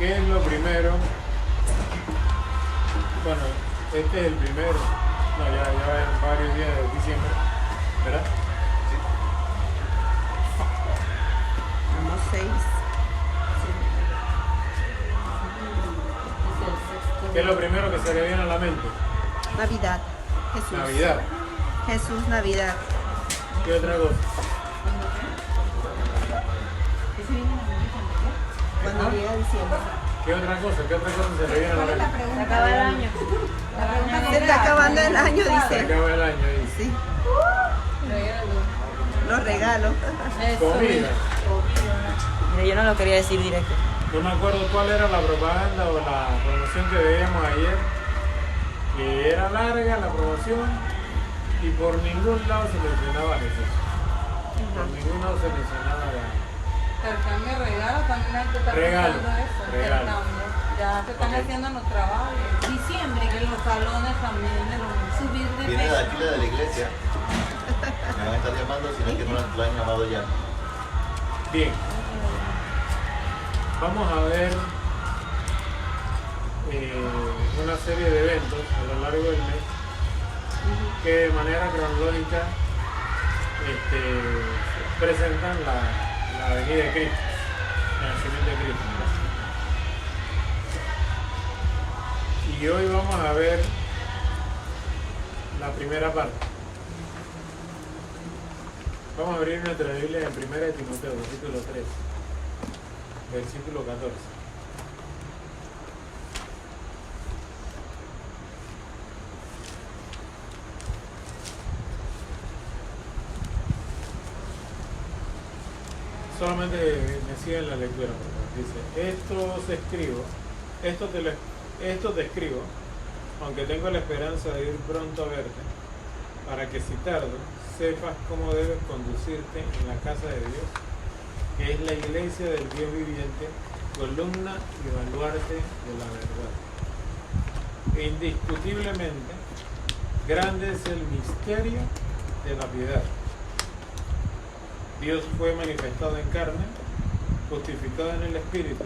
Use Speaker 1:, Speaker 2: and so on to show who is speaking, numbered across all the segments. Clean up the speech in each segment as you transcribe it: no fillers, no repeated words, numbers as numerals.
Speaker 1: ¿Qué es lo primero? Bueno, este es el primero. No, ya en varios días de diciembre, ¿verdad?
Speaker 2: Vamos 6.
Speaker 1: ¿Qué es lo primero que se le viene a la mente?
Speaker 2: Navidad. Jesús.
Speaker 1: Navidad.
Speaker 2: Jesús, Navidad.
Speaker 1: ¿Qué otra cosa?
Speaker 2: Cuando llega diciembre.
Speaker 1: ¿Qué otra cosa? ¿Qué otra cosa se le viene a la mente?
Speaker 3: Se acaba el año.
Speaker 2: Se está acabando el año,
Speaker 1: Se
Speaker 2: dice.
Speaker 1: acaba el año ahí.
Speaker 2: Sí. Los regalos.
Speaker 1: Comida.
Speaker 3: Mira, yo no lo quería decir directo.
Speaker 1: No me acuerdo cuál era la propaganda o la promoción que veíamos ayer, que era larga la promoción y por ningún lado se mencionaba a Jesús. Por ningún lado se mencionaba a
Speaker 4: Intercambio regalos, también hay que estar
Speaker 1: Regalo,
Speaker 4: pensando eso,
Speaker 1: regalo.
Speaker 4: intercambio. Ya se están
Speaker 1: Ok.
Speaker 4: haciendo los trabajos. Diciembre, que los salones también de los subir de
Speaker 5: Viene de
Speaker 4: peso.
Speaker 5: aquí la de la iglesia. Me van a estar llamando, si no es que no lo han llamado ya.
Speaker 1: Bien. Vamos a ver una serie de eventos a lo largo del mes que de manera cronológica presentan la venida de Cristo, el nacimiento de Cristo. Y hoy vamos a ver la primera parte. Vamos a abrir nuestra Biblia en 1 de Timoteo, capítulo 3, versículo 14. Solamente me siguen la lectura, por favor. Dice, esto te escribo, aunque tengo la esperanza de ir pronto a verte, para que si tardo, sepas cómo debes conducirte en la casa de Dios, que es la iglesia del Dios viviente, columna y baluarte de la verdad. E indiscutiblemente, grande es el misterio de la piedad. Dios fue manifestado en carne, justificado en el Espíritu,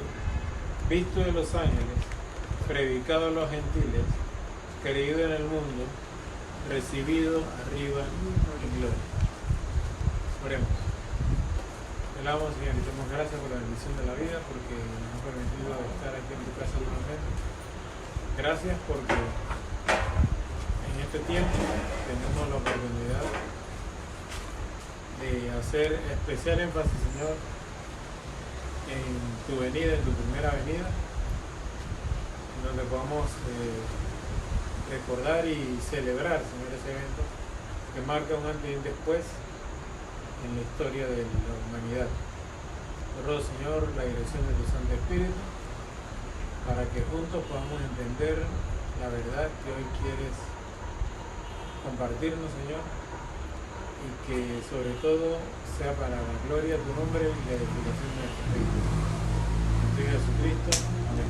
Speaker 1: visto de los ángeles, predicado a los gentiles, creído en el mundo, recibido arriba en gloria. Oremos. Te alabamos, Señor, y te damos gracias por la bendición de la vida, porque nos ha permitido estar aquí en tu casa nuevamente. Gracias porque en este tiempo tenemos la oportunidad de hacer especial énfasis, Señor, en tu venida, en tu primera venida, en donde podamos recordar y celebrar, Señor, ese evento que marca un antes y un después en la historia de la humanidad. Te ruego, Señor, la dirección de tu Santo Espíritu para que juntos podamos entender la verdad que hoy quieres compartirnos, Señor, y que sobre todo sea para la gloria de tu nombre y la edificación de nuestro reino. En tu Hijo Jesucristo. Amén.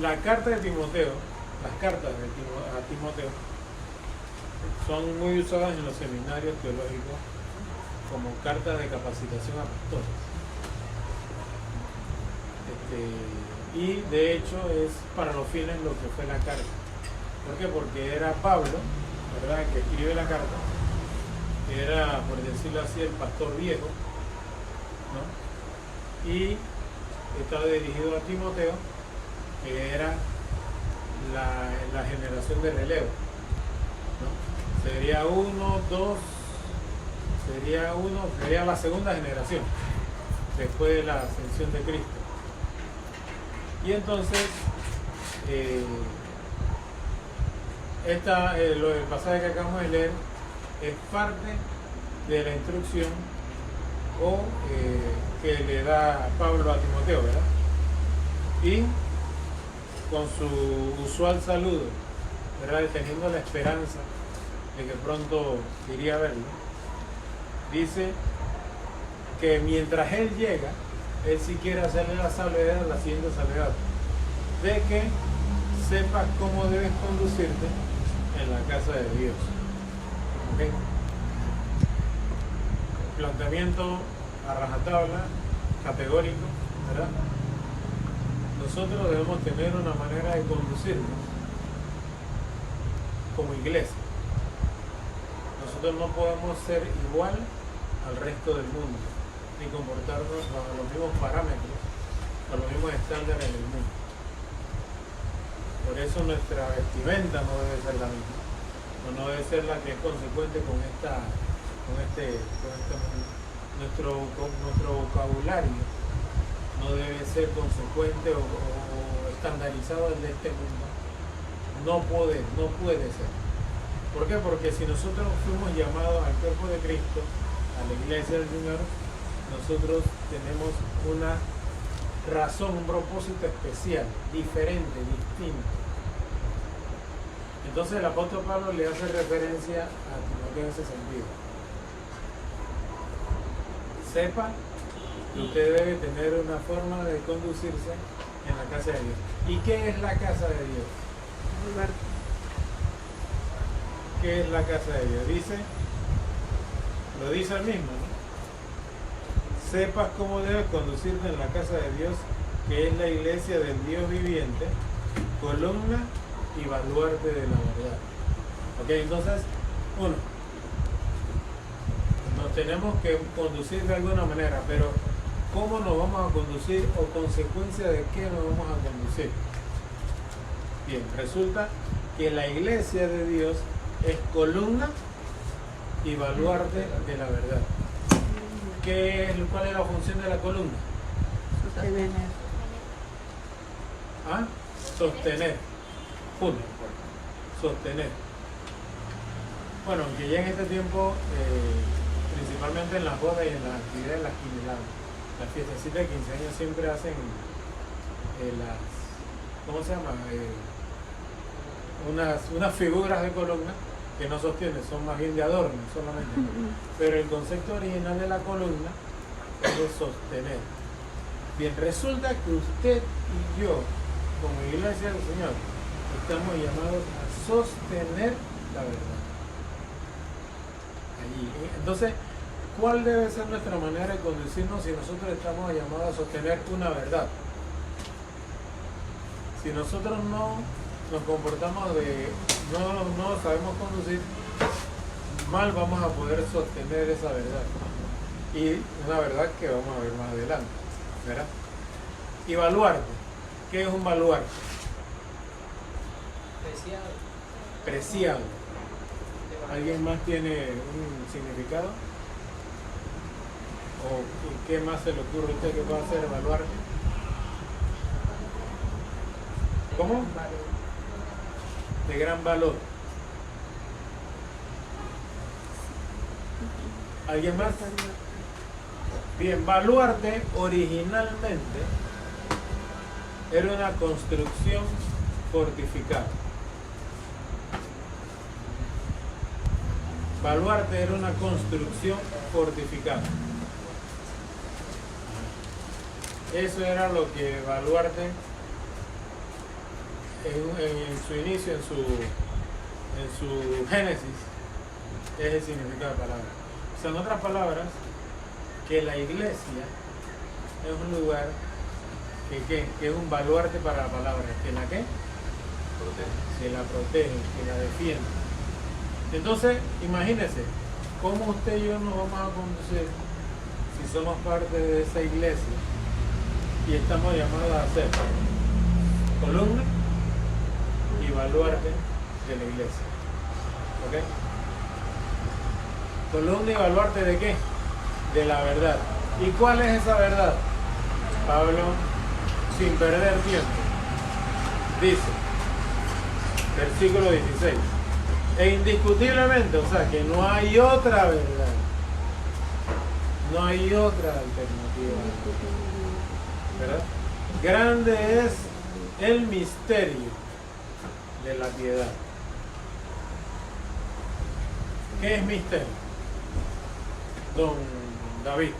Speaker 1: La carta de Timoteo, las cartas a Timoteo, son muy usadas en los seminarios teológicos como cartas de capacitación a pastores. Y de hecho es para los fines lo que fue la carta. ¿Por qué? Porque era Pablo, ¿verdad?, que escribe la carta, que era, por decirlo así, el pastor viejo, ¿no? Y estaba dirigido a Timoteo, que era la generación de relevo, ¿no? Sería la segunda generación después de la ascensión de Cristo. Y entonces el pasaje que acabamos de leer es parte de la instrucción que le da Pablo a Timoteo, ¿verdad? Y con su usual saludo, ¿verdad?, teniendo la esperanza de que pronto iría a verlo, dice que mientras él llega, él sí quiere hacerle la siguiente salvedad, de que sepas cómo debes conducirte en la casa de Dios. ¿Okay? Planteamiento a rajatabla categórico, ¿verdad? Nosotros debemos tener una manera de conducirnos como iglesia. Nosotros no podemos ser igual al resto del mundo, ni comportarnos bajo los mismos parámetros, o los mismos estándares del mundo. Por eso nuestra vestimenta no debe ser la misma, o no debe ser la que es consecuente con nuestro vocabulario no debe ser consecuente o estandarizado al de este mundo. No puede ser. ¿Por qué? Porque si nosotros fuimos llamados al cuerpo de Cristo, a la iglesia del Señor, nosotros tenemos una razón, un propósito especial, diferente, distinto. Entonces el apóstol Pablo le hace referencia a Timoteo en ese sentido. Sepa que usted debe tener una forma de conducirse en la casa de Dios. ¿Y qué es la casa de Dios? ¿Qué es la casa de Dios? Lo dice él mismo, ¿no? Sepas cómo debes conducirte en la casa de Dios, que es la iglesia del Dios viviente, columna y baluarte de la verdad. Ok, entonces, uno, nos tenemos que conducir de alguna manera, pero ¿cómo nos vamos a conducir o consecuencia de qué nos vamos a conducir? Bien, resulta que la iglesia de Dios es columna y baluarte de la verdad. ¿Cuál es la función de la columna?
Speaker 2: Sostener.
Speaker 1: ¿Ah? Sostener. Punto. Sostener. Bueno, aunque ya en este tiempo, principalmente en las bodas y en las actividades, las fiestecitas de 15 años siempre hacen ¿cómo se llama? Unas figuras de columna que no sostienen, son más bien de adorno solamente. Pero el concepto original de la columna es de sostener. Bien, resulta que usted y yo, como iglesia del Señor, estamos llamados a sostener la verdad. Allí. Entonces, ¿cuál debe ser nuestra manera de conducirnos si nosotros estamos llamados a sostener una verdad? Si nosotros no nos comportamos no sabemos conducir, mal vamos a poder sostener esa verdad. Y una verdad que vamos a ver más adelante, ¿verdad? Y baluarte. ¿Qué es un baluarte? Preciado. ¿Alguien más tiene un significado? ¿O qué más se le ocurre a usted que pueda hacer baluarte? ¿Cómo? De gran valor. ¿Alguien más? Bien, baluarte originalmente era una construcción fortificada. Baluarte era una construcción fortificada. Eso era lo que baluarte en su inicio, en su génesis, es el significado de palabra. O sea, en otras palabras, que la iglesia es un lugar que es un baluarte para la palabra, que la que la protege, que la defiende. Entonces, imagínense cómo usted y yo nos vamos a conducir si somos parte de esa iglesia y estamos llamados a ser columna y baluarte de la iglesia. ¿Ok? Columna y baluarte ¿de qué? De la verdad. ¿Y cuál es esa verdad? Pablo, sin perder tiempo, dice, versículo 16, e indiscutiblemente, o sea que no hay otra verdad, no hay otra alternativa, ¿verdad? Grande es el misterio de la piedad. ¿Qué es misterio? Don David,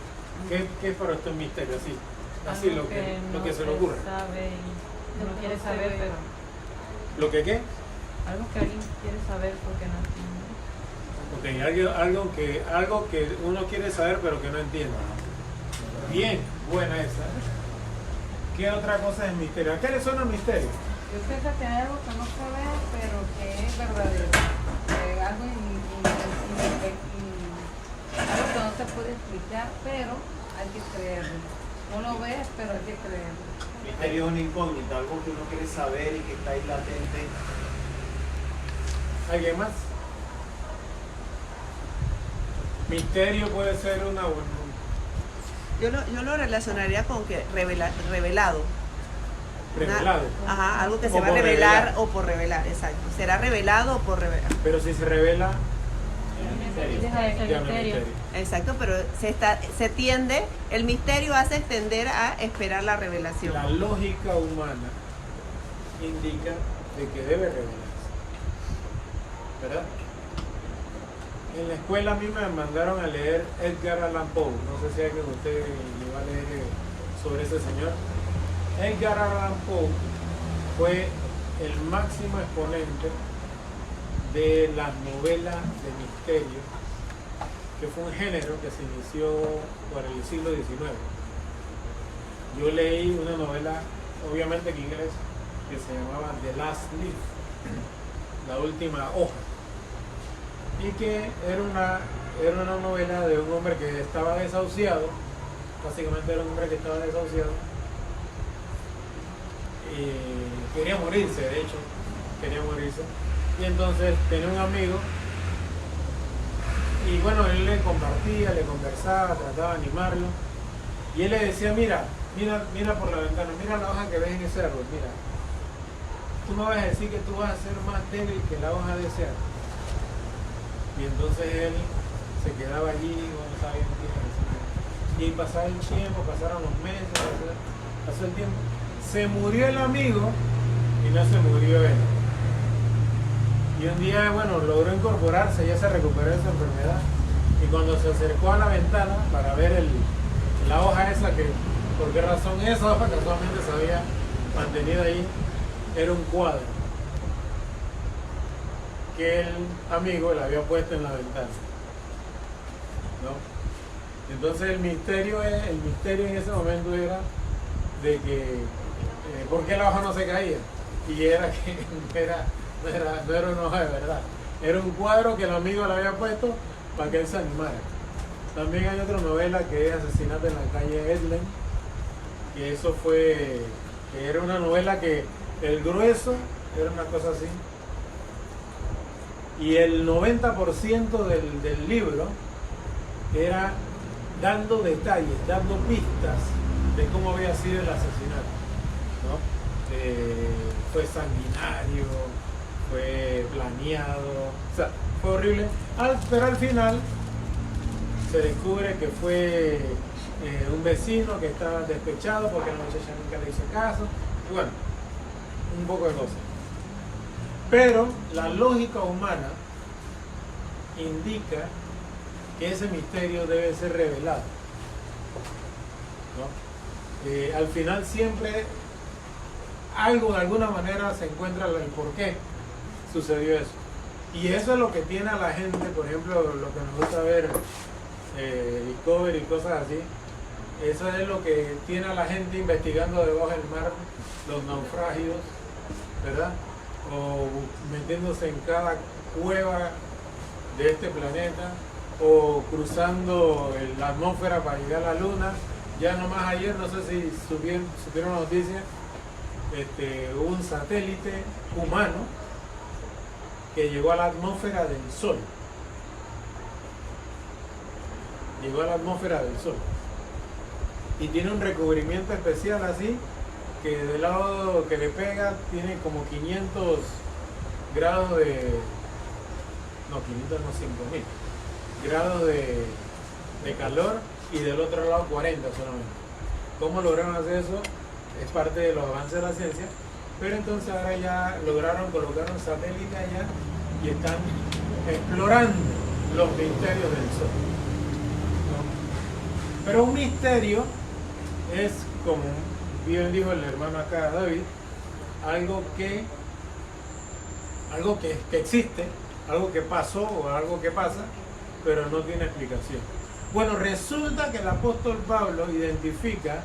Speaker 1: ¿qué es para usted un misterio? Así lo que se le ocurre.
Speaker 3: No quiere saber, pero...
Speaker 1: ¿Lo que qué?
Speaker 3: Algo que alguien quiere saber porque no entiende.
Speaker 1: Ok, algo que uno quiere saber pero que no entiende. Bien, buena esa. ¿Qué otra cosa es misterio? ¿A qué le suena misterio?
Speaker 4: Yo pienso que hay algo que no se ve, pero que es verdadero. Algo, algo que no se puede explicar, pero hay que creerlo. No lo ves, pero hay que creerlo.
Speaker 6: Misterio es una incógnita, algo que uno quiere saber y que está ahí latente.
Speaker 1: ¿Alguien más? Misterio puede ser una...
Speaker 2: Yo lo relacionaría con que revelado.
Speaker 1: Revelado.
Speaker 2: Ajá, algo que
Speaker 1: O
Speaker 2: se va a
Speaker 1: por
Speaker 2: revelar
Speaker 1: revelar.
Speaker 2: o por revelar, exacto. Será revelado o por revelar.
Speaker 1: Pero si se revela,
Speaker 3: Deja de ser
Speaker 1: ya no es
Speaker 3: misterio.
Speaker 1: misterio.
Speaker 2: Exacto, pero se tiende, el misterio hace extender a esperar la revelación.
Speaker 1: La lógica humana indica de que debe revelarse. ¿Verdad? En la escuela a mí me mandaron a leer Edgar Allan Poe. No sé si alguien de ustedes le va a leer sobre ese señor. Edgar Allan Poe fue el máximo exponente de las novelas de misterio, que fue un género que se inició por el siglo XIX. Yo leí una novela, obviamente en inglés, que se llamaba The Last Leaf, la última hoja, y que era una novela de un hombre que estaba desahuciado. Básicamente era un hombre que estaba desahuciado y quería morirse, de hecho, quería morirse. Y entonces tenía un amigo y bueno, él le compartía, le conversaba, trataba de animarlo y él le decía, mira por la ventana, mira la hoja que ves en ese árbol, mira, tú me vas a decir que tú vas a ser más débil que la hoja de ese árbol. Y entonces él se quedaba allí, bueno, sabía qué decir. Y pasaba el tiempo, pasaron los meses, pasó el tiempo, se murió el amigo y no se murió él. Y un día, bueno, logró incorporarse, ya se recuperó de esa enfermedad. Y cuando se acercó a la ventana para ver la hoja esa, que por qué razón esa hoja casualmente se había mantenido ahí, era un cuadro que el amigo le había puesto en la ventana, ¿no? Entonces el misterio en ese momento era de que ¿por qué la hoja no se caía? Y era que no era una hoja de verdad, era un cuadro que el amigo le había puesto para que él se animara. También hay otra novela que es Asesinato en la calle Edlen, que eso fue, que era una novela que el grueso era una cosa así, y el 90% del libro era dando detalles, dando pistas de cómo había sido el asesinato, ¿no? Fue sanguinario, fue planeado, o sea, fue horrible, pero al final se descubre que fue un vecino que estaba despechado porque la muchacha nunca le hizo caso, y bueno, un poco de cosas. Pero la lógica humana indica que ese misterio debe ser revelado, ¿no? Al final siempre algo de alguna manera se encuentra el por qué sucedió eso. Y eso es lo que tiene a la gente, por ejemplo, lo que nos gusta ver, Discovery y cosas así. Eso es lo que tiene a la gente investigando debajo del mar los naufragios, ¿verdad? O metiéndose en cada cueva de este planeta, o cruzando la atmósfera para llegar a la luna. Ya nomás ayer, no sé si supieron la noticia, hubo un satélite humano que llegó a la atmósfera del Sol. Llegó a la atmósfera del Sol. Y tiene un recubrimiento especial así, que del lado que le pega tiene como 500 grados de... No, 500 no, 5000 grados de calor, y del otro lado 40 solamente. ¿Cómo lograron hacer eso? Es parte de los avances de la ciencia, pero entonces ahora ya lograron colocar un satélite allá y están explorando los misterios del Sol, ¿no? Pero un misterio es, como bien dijo el hermano acá, David, algo que existe, algo que pasó o algo que pasa, pero no tiene explicación. Bueno, resulta que el apóstol Pablo identifica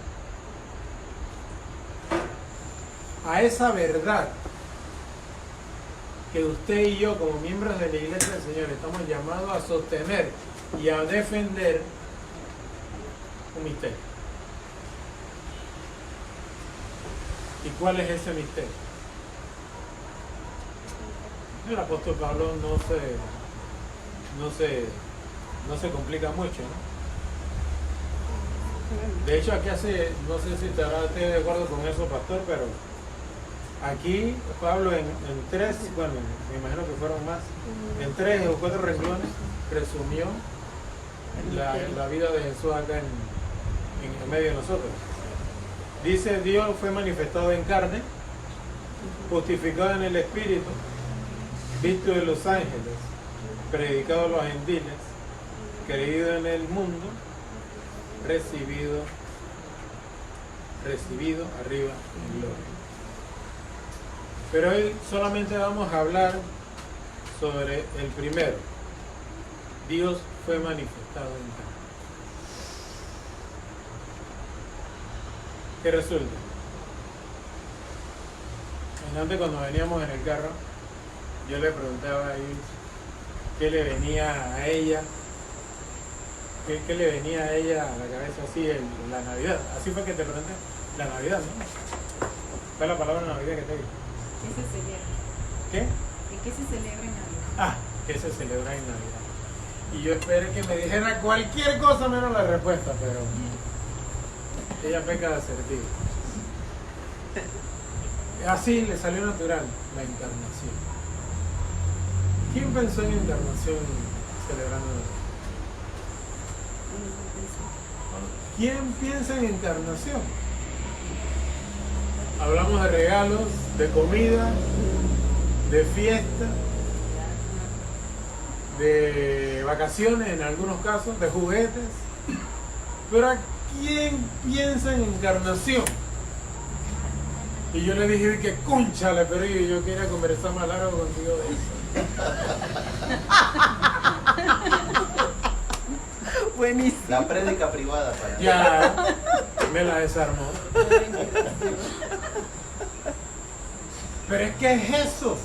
Speaker 1: a esa verdad que usted y yo como miembros de la Iglesia del Señor estamos llamados a sostener y a defender un misterio. ¿Y cuál es ese misterio? El apóstol Pablo no se complica mucho, ¿no? De hecho, aquí hace, no sé si estará usted de acuerdo con eso, pastor, pero aquí Pablo en tres, bueno, me imagino que fueron más, en 3 o 4 renglones resumió la vida de Jesús acá en medio de nosotros. Dice, Dios fue manifestado en carne, justificado en el Espíritu, visto de los ángeles, predicado a los gentiles, creído en el mundo, recibido arriba en gloria. Pero hoy solamente vamos a hablar sobre el primero. Dios fue manifestado en carne. ¿Qué resulta? Antes, cuando veníamos en el carro, yo le preguntaba ahí qué le venía a ella, qué le venía a ella a la cabeza así en la Navidad. Así fue que te pregunté, la Navidad, ¿no? ¿Cuál es la palabra Navidad que te digo?
Speaker 4: ¿Qué se celebra?
Speaker 1: ¿Qué?
Speaker 4: ¿Y qué se celebra en Navidad?
Speaker 1: Ah, que se celebra en Navidad. Y yo esperé que me dijera cualquier cosa menos la respuesta, pero ella peca de asertiva. Así le salió natural la encarnación. ¿Quién pensó en encarnación celebrando Navidad? ¿Quién piensa en encarnación? Hablamos de regalos, de comida, de fiesta, de vacaciones en algunos casos, de juguetes. Pero ¿a quién piensa en encarnación? Y yo le dije que cónchale, pero yo quería conversar más largo contigo de eso.
Speaker 2: Buenísimo.
Speaker 5: La prédica privada para
Speaker 1: Ya me la desarmó. Pero es que es eso.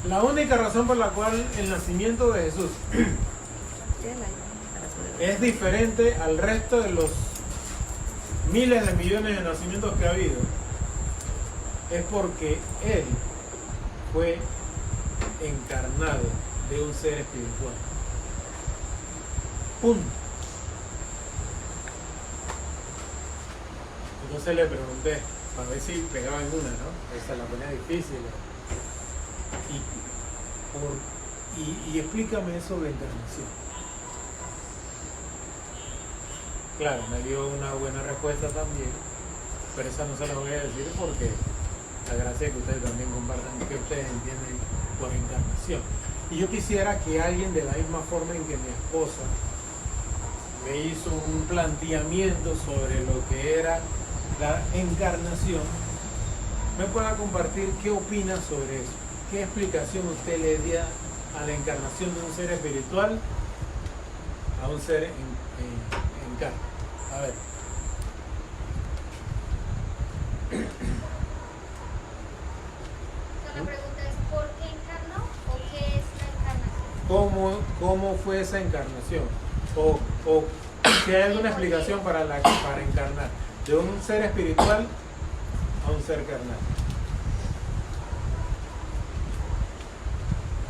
Speaker 1: La única razón por la cual el nacimiento de Jesús es diferente al resto de los miles de millones de nacimientos que ha habido es porque Él fue encarnado de un ser espiritual. Punto. Entonces le pregunté para ver si pegaba en una, ¿no? Esa la ponía difícil. Y explícame eso de encarnación. Claro, me dio una buena respuesta también, pero esa no se la voy a decir porque la gracia es que ustedes también compartan qué ustedes entienden por encarnación. Y yo quisiera que alguien, de la misma forma en que mi esposa me hizo un planteamiento sobre lo que era la encarnación, me pueda compartir qué opina sobre eso. ¿Qué explicación usted le da a la encarnación de un ser espiritual a un ser en carne? A ver.
Speaker 7: La pregunta es, ¿por qué encarnó o qué es la encarnación?
Speaker 1: ¿Cómo fue esa encarnación? O si hay alguna explicación para encarnar de un ser espiritual a un ser carnal.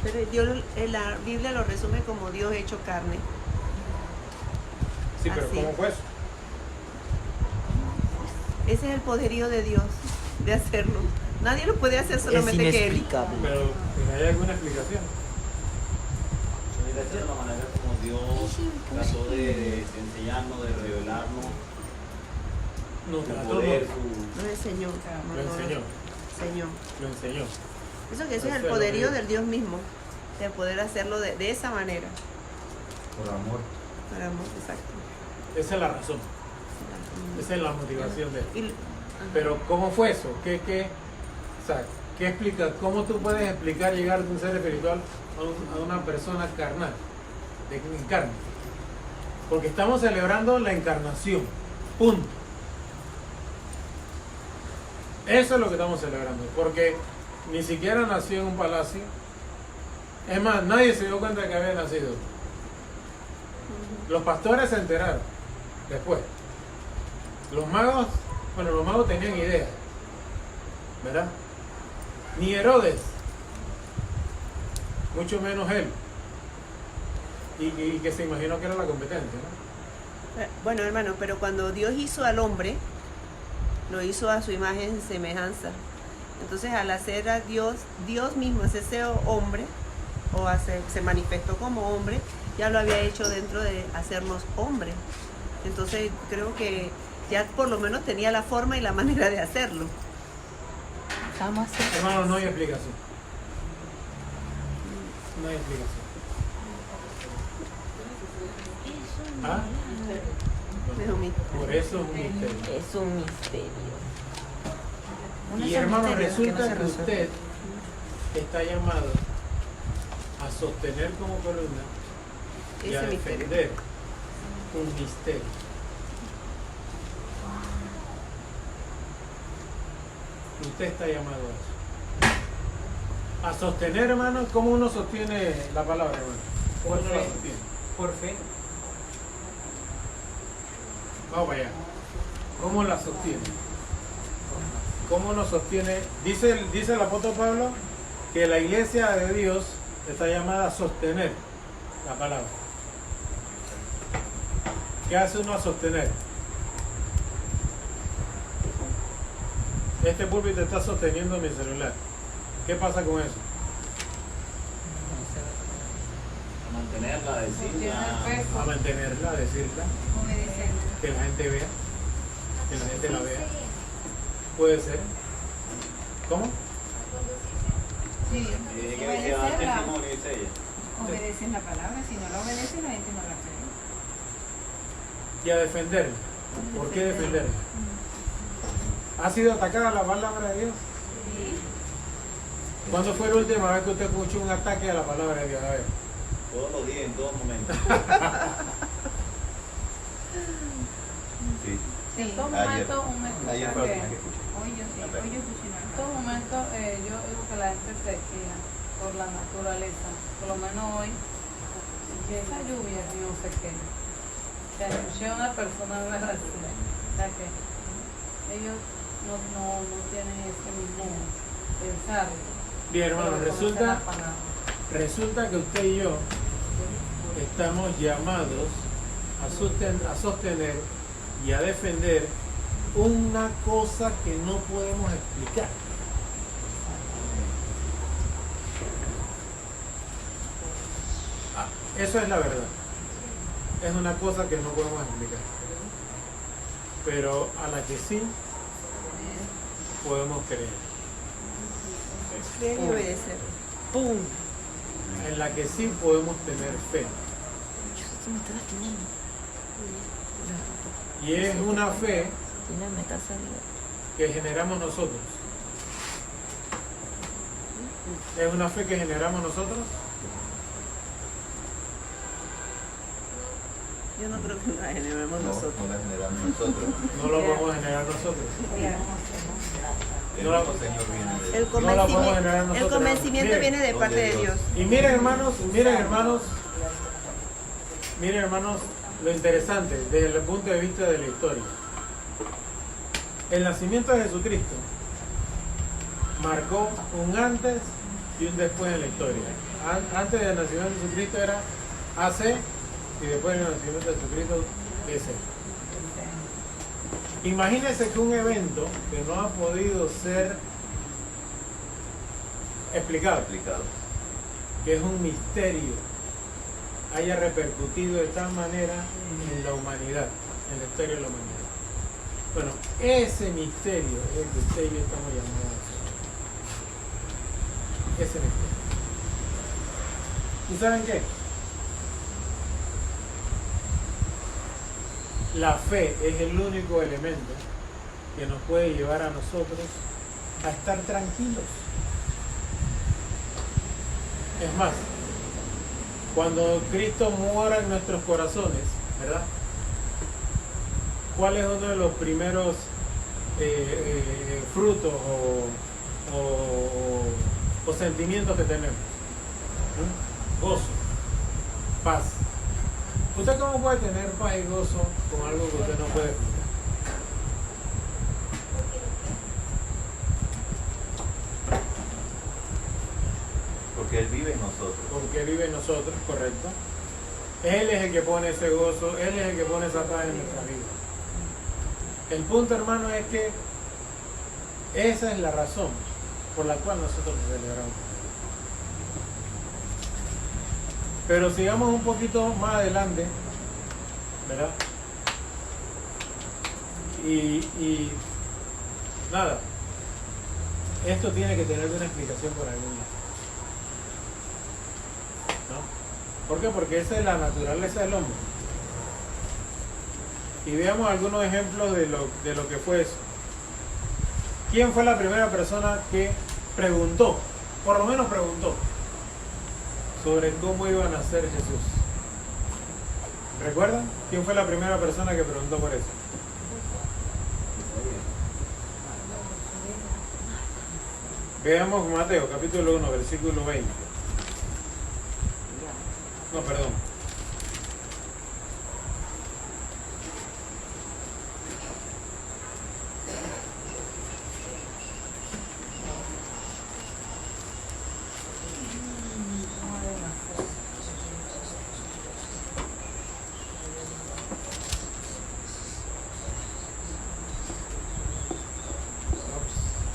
Speaker 2: Pero Dios, la Biblia lo resume como Dios hecho carne.
Speaker 1: Sí, pero
Speaker 2: Así.
Speaker 1: ¿cómo fue eso?
Speaker 2: Ese es el poderío de Dios, de hacerlo. Nadie lo puede hacer solamente que Él.
Speaker 1: Pero ¿hay alguna explicación?
Speaker 6: Esa es la manera como Dios trató de enseñarnos, de revelarnos
Speaker 1: No,
Speaker 6: su
Speaker 1: trató,
Speaker 6: poder,
Speaker 1: no.
Speaker 2: Lo enseñó.
Speaker 1: Lo enseñó.
Speaker 2: Enseñó.
Speaker 1: Lo enseñó.
Speaker 2: Eso que ese es
Speaker 1: Eso
Speaker 2: el
Speaker 1: es lo
Speaker 2: poderío
Speaker 1: que-
Speaker 2: del Dios mismo, de poder hacerlo de esa manera.
Speaker 5: por amor.
Speaker 2: Para amor, exacto.
Speaker 1: Esa es la razón. Esa es la motivación de él.
Speaker 2: Y-
Speaker 1: Pero ¿cómo fue eso? O sea, ¿qué explica? ¿Cómo tú puedes explicar llegar de un ser espiritual a una persona carnal? en carne. Porque estamos celebrando la encarnación. Punto. Eso es lo que estamos celebrando. Porque ni siquiera nació en un palacio. Es más, nadie se dio cuenta de que había nacido. Los pastores se enteraron después. Los magos tenían idea, ¿verdad? Ni Herodes, mucho menos él. Y que se imaginó que era la competencia, ¿no?
Speaker 2: Bueno, hermano, pero cuando Dios hizo al hombre, lo hizo a su imagen y semejanza. Entonces, al hacer a Dios mismo ese hombre, se manifestó como hombre, ya lo había hecho dentro de hacernos hombre. Entonces, creo que ya por lo menos tenía la forma y la manera de hacerlo.
Speaker 1: Hermano, no hay explicación. No hay explicación. ¿Ah?
Speaker 2: Es un misterio.
Speaker 1: Por eso es un misterio.
Speaker 3: Es un misterio.
Speaker 1: Y hermano, resulta que usted está llamado a sostener como columna y a defender un misterio. Usted está llamado a eso. A sostener, hermano. ¿Cómo uno sostiene la palabra, hermano? ¿Cómo uno la sostiene?
Speaker 8: Por fe.
Speaker 1: Vamos para allá. ¿Cómo la sostiene? ¿Cómo nos sostiene? Dice el apóstol Pablo que la iglesia de Dios está llamada a sostener la palabra. ¿Qué hace uno a sostener? Este púlpito está sosteniendo mi celular. ¿Qué pasa con eso?
Speaker 6: Mantenerla, decirla.
Speaker 1: A mantenerla, decirla, que la gente vea, que la gente la vea. Puede ser. ¿Cómo?
Speaker 4: Sí,
Speaker 6: Tiene que dar testimonio, dice ella.
Speaker 4: obedecen la palabra, si no la obedecen la gente no la cree.
Speaker 1: Y a defenderla. ¿Por qué defenderla? ¿Ha sido atacada la palabra de Dios? ¿Cuándo fue la última vez que usted escuchó un ataque a la palabra de Dios? A ver.
Speaker 6: Todos los días, en todo momento.
Speaker 5: Sí.
Speaker 4: En todo
Speaker 5: Ayer.
Speaker 4: momento, un momento,
Speaker 5: Ayer fue la última que escuché.
Speaker 4: hoy yo escuché. En todo momento, yo digo que la gente se queja por la naturaleza. Por lo menos hoy, que esa lluvia que no sé qué. Que escuché a una persona hablar así. O sea que ellos no tienen ese mismo pensar.
Speaker 1: Bien, hermano,
Speaker 4: de conocer la palabra.
Speaker 1: resulta que usted y yo estamos llamados a sostener y a defender una cosa que no podemos explicar. Eso es la verdad. Es una cosa que no podemos explicar. Pero a la que sí podemos creer.
Speaker 2: Creer y obedecer. ¡Pum!
Speaker 1: En la que sí podemos tener fe. Y es una fe que generamos nosotros. ¿Es una fe que generamos nosotros?
Speaker 2: Yo no creo que la generemos nosotros.
Speaker 5: No la generamos nosotros.
Speaker 1: No lo podemos generar nosotros.
Speaker 5: El
Speaker 1: No la-
Speaker 5: mismo Señor viene de
Speaker 2: El
Speaker 5: Dios.
Speaker 1: No la podemos generar
Speaker 2: convencimiento,
Speaker 1: nosotros.
Speaker 2: el convencimiento
Speaker 1: Miren,
Speaker 2: viene de parte de Dios.
Speaker 1: Y miren hermanos, lo interesante desde el punto de vista de la historia. El nacimiento de Jesucristo marcó un antes y un después en la historia. Antes del nacimiento de Jesucristo era AC y después del nacimiento de Jesucristo DC. Imagínense que un evento que no ha podido ser explicado, que es un misterio, haya repercutido de tal manera en la humanidad, en la historia de la humanidad. Bueno, ese misterio es el que usted y yo estamos llamados a hacer. Ese misterio. ¿Y saben qué? La fe es el único elemento que nos puede llevar a nosotros a estar tranquilos. Es más, Cuando Cristo mora en nuestros corazones, ¿verdad? ¿Cuál es uno de los primeros frutos o sentimientos que tenemos? Gozo, paz. ¿Usted cómo puede tener paz y gozo con algo que usted no puede explicar?
Speaker 5: Porque Él vive en nosotros.
Speaker 1: Porque vive en nosotros, correcto. Él es el que pone ese gozo, Él es el que pone esa paz en nuestra vida. El punto, hermano, es que esa es la razón por la cual nosotros celebramos. Pero sigamos un poquito más adelante, ¿verdad? Y nada, esto tiene que tener una explicación por algún lado, ¿no? ¿Por qué? Porque esa es la naturaleza del hombre. Y veamos algunos ejemplos de lo que fue eso. ¿Quién fue la primera persona que preguntó, por lo menos preguntó, sobre cómo iba a nacer Jesús? ¿Recuerdan? ¿Quién fue la primera persona que preguntó por eso? Veamos Mateo, capítulo 1, versículo 20. No, perdón.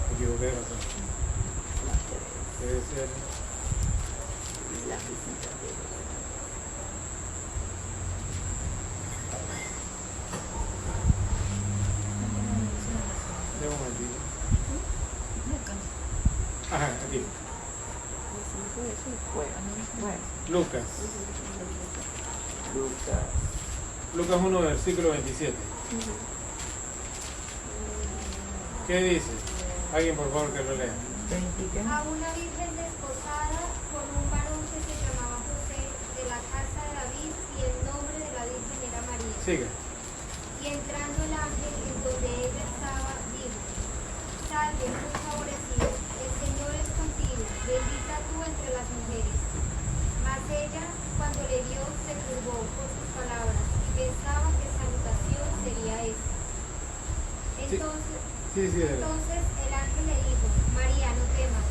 Speaker 1: Me equivoqué, debe ser. De un momentito. Ajá, aquí. Lucas. Lucas 1, versículo 27. ¿Qué dice? Alguien, por favor, que lo lea.
Speaker 7: A una virgen desposada con un varón que se llamaba José, de la casa de David, y el nombre de la virgen era María.
Speaker 1: Sigue.
Speaker 7: Y entrando el ángel en donde ella estaba, dijo: Salve, muy favorecida, el Señor es contigo, bendita tú entre las mujeres. Mas ella, cuando le vio, se turbó por sus palabras, y pensaba que salutación sería esta. Entonces el ángel le dijo: María, no temas,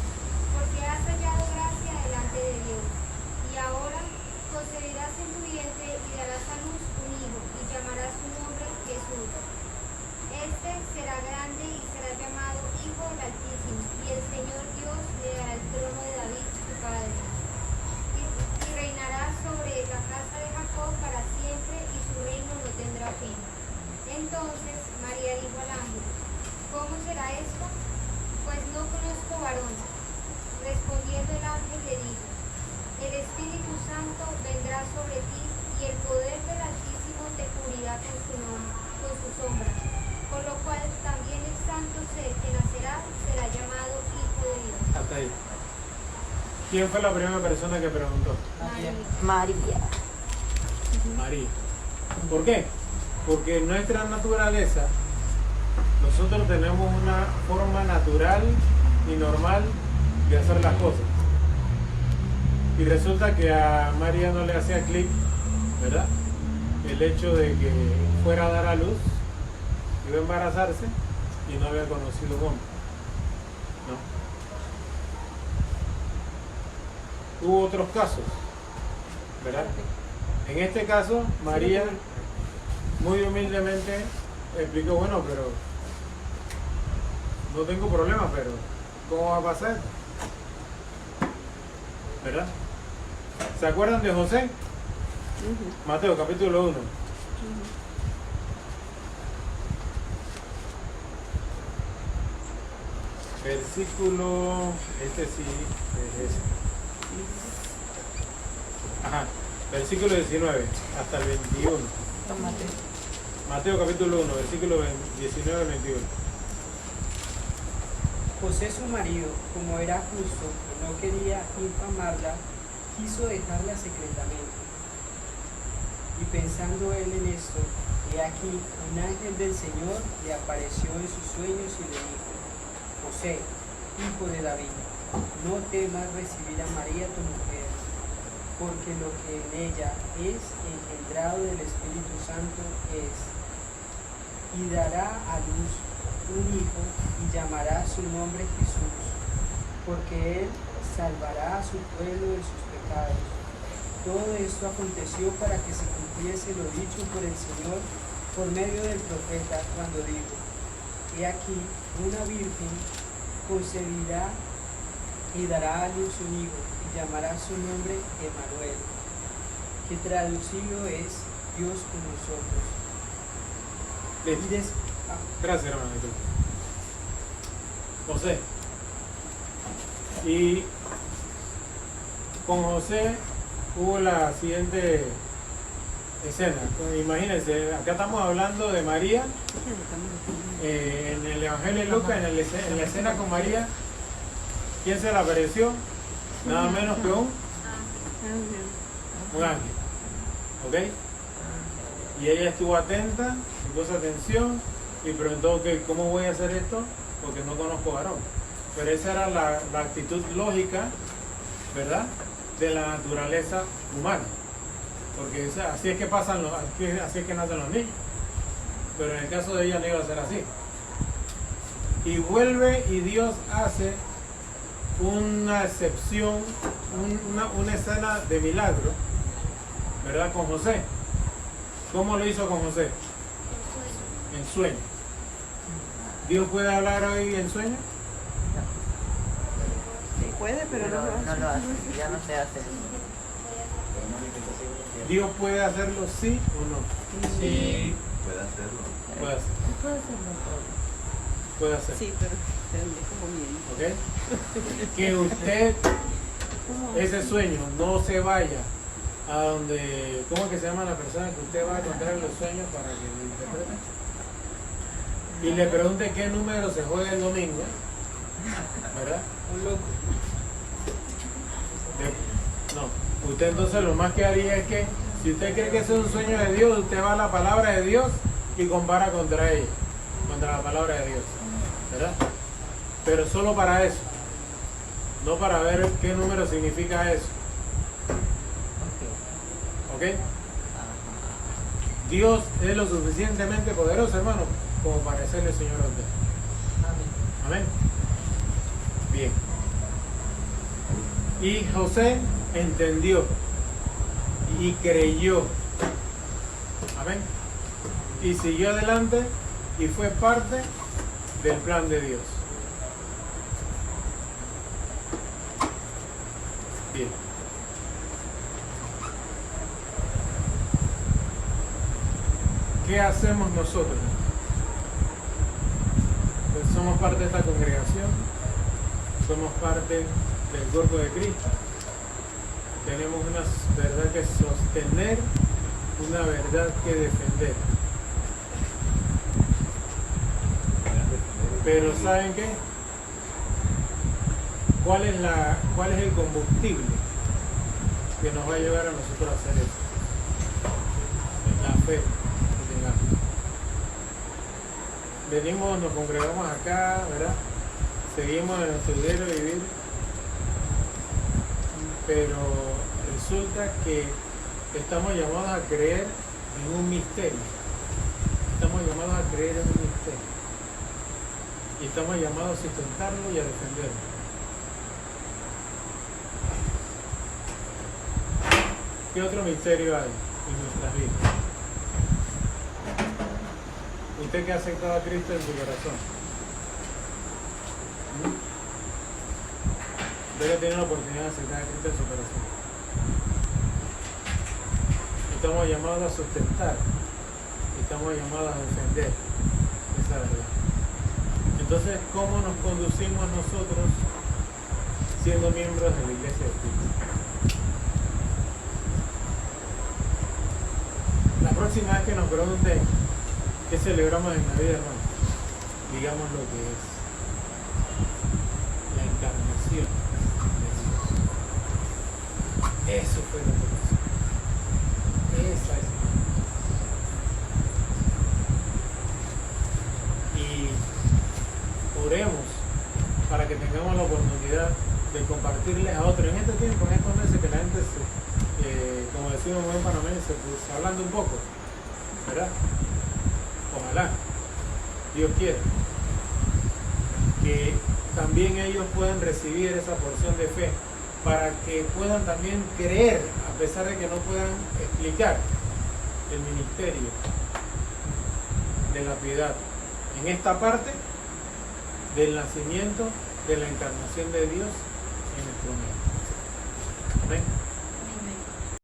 Speaker 7: porque has hallado gracia delante de Dios. Y ahora concebirás en tu vientre y darás a luz un hijo, y llamarás su nombre Jesús. Este será grande y será llamado Hijo del Altísimo, y el Señor Dios le dará el trono de David, su padre. Y reinará sobre la casa de Jacob para siempre, y su reino no tendrá fin. Entonces María dijo al ángel: ¿Cómo será esto? Pues no conozco varón. Respondiendo el ángel le dijo: El Espíritu Santo vendrá sobre ti, y el poder del Altísimo te cubrirá con su sombra. Por lo cual también el santo ser que nacerá será llamado Hijo de Dios.
Speaker 1: Hasta ahí. ¿Quién fue la primera persona que preguntó?
Speaker 2: María.
Speaker 1: María. ¿Por qué? Porque en nuestra naturaleza nosotros tenemos una forma natural y normal de hacer las cosas. Y resulta que a María no le hacía clic, ¿verdad? El hecho de que fuera a dar a luz, iba a embarazarse y no había conocido un hombre, ¿no? Hubo otros casos, ¿verdad? En este caso, María muy humildemente explicó: bueno, pero no tengo problema, pero ¿cómo va a pasar? ¿Verdad? ¿Se acuerdan de José? Mateo, capítulo 1. Versículo, este sí es ese. Ajá, versículo 19 hasta el 21. Mateo capítulo 1, versículo 19 al 21.
Speaker 8: José, su marido, como era justo y no quería infamarla, quiso dejarla secretamente. Y pensando él en esto, he aquí, un ángel del Señor le apareció en sus sueños y le dijo: José, hijo de David, no temas recibir a María tu mujer, porque lo que en ella es engendrado del Espíritu Santo es, y dará a luz un hijo y llamará su nombre Jesús, porque él salvará a su pueblo de sus pecados. Todo esto aconteció para que se cumpliese lo dicho por el Señor por medio del profeta cuando dijo: He aquí, una virgen concebirá y dará a luz un hijo y llamará su nombre Emmanuel, que traducido es Dios con nosotros.
Speaker 1: Listo. Gracias, hermanito. José. Y con José hubo la siguiente escena. Imagínense, acá estamos hablando de María. En el Evangelio de Lucas, en la escena con María, ¿quién se le apareció? Nada menos que un ángel. ¿Ok? Y ella estuvo atenta, puso atención y preguntó: okay, ¿cómo voy a hacer esto? Porque no conozco varón. Pero esa era la actitud lógica, ¿verdad?, de la naturaleza humana. Porque así es que así es que nacen los niños. Pero en el caso de ella no iba a ser así. Y vuelve y Dios hace una excepción, una escena de milagro, ¿verdad?, con José. ¿Cómo lo hizo con José? En sueño. ¿Dios puede hablar hoy en sueño?
Speaker 2: Sí, puede, pero no lo hace.
Speaker 9: No lo hace, ya no se hace.
Speaker 1: ¿Dios puede hacerlo sí o no?
Speaker 5: Sí, puede hacerlo.
Speaker 1: Puede hacer.
Speaker 9: Puede hacerlo todo.
Speaker 1: Puede hacer.
Speaker 2: Sí, pero es como bien.
Speaker 1: ¿Ok? Que usted, ese sueño, no se vaya a donde, ¿cómo es que se llama la persona que usted va a contar los sueños para que lo interprete? Y le pregunte qué número se juega el domingo, ¿verdad?
Speaker 8: Un loco.
Speaker 1: No, usted entonces lo más que haría es que, si usted cree que ese es un sueño de Dios, usted va a la palabra de Dios y compara contra ella, contra la palabra de Dios, ¿verdad? Pero solo para eso, no para ver qué número significa eso. ¿Ok? Dios es lo suficientemente poderoso, hermano, como para decirle Señor a usted. Amén. Bien. Y José entendió y creyó. Amén. Y siguió adelante y fue parte del plan de Dios. Bien. ¿Qué hacemos nosotros? Pues somos parte de esta congregación, somos parte del cuerpo de Cristo. Tenemos una verdad que sostener, una verdad que defender. Pero ¿saben qué? ¿Cuál es el combustible que nos va a llevar a nosotros a hacer eso? La fe que tengamos. Venimos, nos congregamos acá, ¿verdad? Seguimos en nuestro diario vivir, pero resulta que estamos llamados a creer en un misterio. Estamos llamados a creer en un misterio. Y estamos llamados a sustentarlo y a defenderlo. ¿Qué otro misterio hay en nuestras vidas? Usted que ha aceptado a Cristo en su corazón. Usted que tiene la oportunidad de aceptar a Cristo en su corazón. Estamos llamados a sustentar. Estamos llamados a defender esa verdad. Entonces, ¿cómo nos conducimos nosotros siendo miembros de la Iglesia de Cristo? La próxima vez que nos pregunten qué celebramos en Navidad, hermano, digamos lo que es la encarnación de Dios. Eso fue lo que pasó. Esa es. Y oremos para que tengamos la oportunidad de compartirles a otros en este tiempo, en estos meses que la gente como decimos en panameño, se puso hablando un poco, ¿verdad? Ojalá, Dios quiera, que también ellos puedan recibir esa porción de fe para que puedan también creer, a pesar de que no puedan explicar el ministerio de la piedad en esta parte del nacimiento, de la encarnación de Dios en nuestro medio. Amén.